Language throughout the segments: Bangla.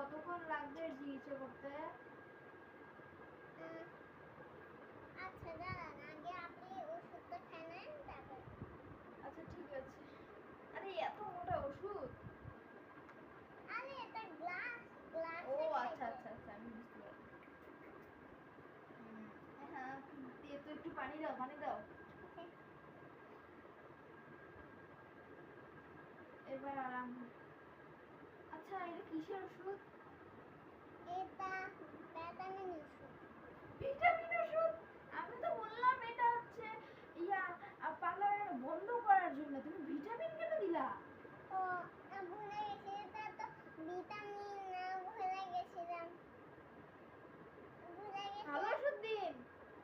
কতক্ষণ লাগবে চিকিৎসা করতে? আচ্ছা দাঁড়ান, আগে আপনি ওষুধটা খেয়ে নেন তারপর। আচ্ছা ঠিক আছে। আরে এত মোটা ওষুধ? আরে এটা গ্লাস গ্লাস। ও আচ্ছা আচ্ছা আচ্ছা, আমি বুঝতে পারছি। হ্যাঁ, দিয়ে তো একটু পানি দাও, পানি দাও। এবার আরাম। আচ্ছা এটা কিসের ওষুধ? এটা ভিটামিন ওষুধ। ভিটামিন ওষুধ? আমি তো বললাম এটা হচ্ছে ইয়া পার্লার বন্ধ করার জন্য, তুমি ভিটামিন কেন দিলা? ও ভুলে গেছি, এটা তো ভিটামিন না, ভুলে গেছিলাম, ভুলে গেছি। ভালো ওষুধ দিন।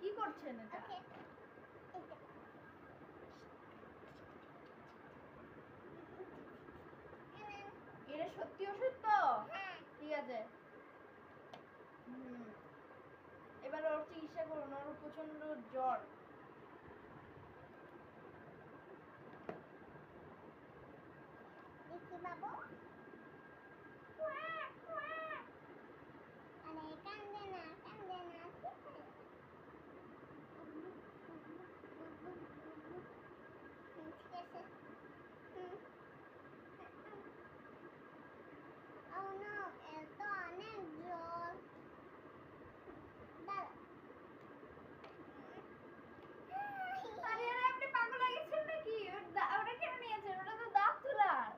কি করছেন এটা? এটা সত্যি ওষুধ তো? হ্যাঁ। ঠিক আছে। এবার ওর চিকিৎসা করুন, ওর প্রচন্ড জ্বর। দেখি বাবু। আরে কান্দে না, কান্দে না, ঠিক আছে। Oh no, এর তো অনেক জ্বর। দাঁড়া। আরে আরে আপনি পাগল হয়ে গেছেন নাকি? ওটা কেন নিয়েছেন? ওটা তো দাঁত তোলার।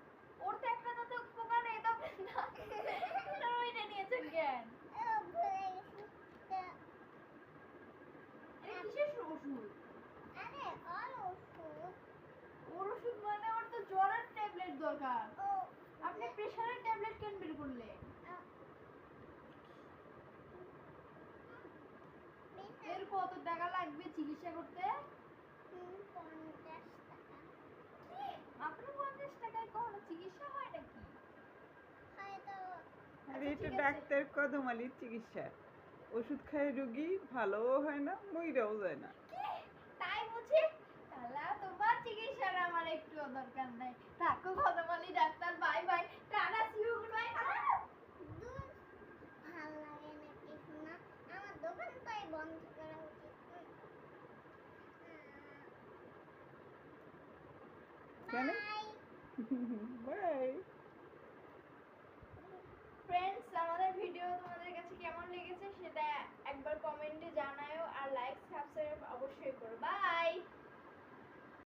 ওর তো একটা দাঁতে পোকা নেই, তো আপনি দাঁত তোলার ওইটা নিয়েছেন কেন? ভুলে গেছি। এটা কিসের ওষুধ? আরে ওর ওষুধ। ওর ওষুধ মানে ওর তো জ্বরের ট্যাবলেট দরকার। ও আপনি প্রেসারের ট্যাবলেট কেন বের করলেন? এর কত টাকা লাগবে চিকিৎসা করতে? 50 টাকা। কি? মাত্র 50 টাকায় কোনো চিকিৎসা হয় নাকি? হয়তো। আরে এটা ডাক্তার কদমালির চিকিৎসা। ওষুধ খায় রোগী ভালোও হয় না, মইরাও যায় না। কি? তাই বুঝি? তাহলে তোমার চিকিৎসার আমার একটুও দরকার নাই। থাকো Kadamali doctor, bye bye, tata, see you, good bye. দূর, ভাল লাগে না কিছু না, আমার দোকানটাই বন্ধ করা উচিত। কেন? বাই। বাই। ফ্রেন্ডস, আমাদের ভিডিও তোমাদের কাছে কেমন লেগেছে সেটা একবার কমেন্টে জানাও, আর লাইক সাবস্ক্রাইব অবশ্যই করো। বাই।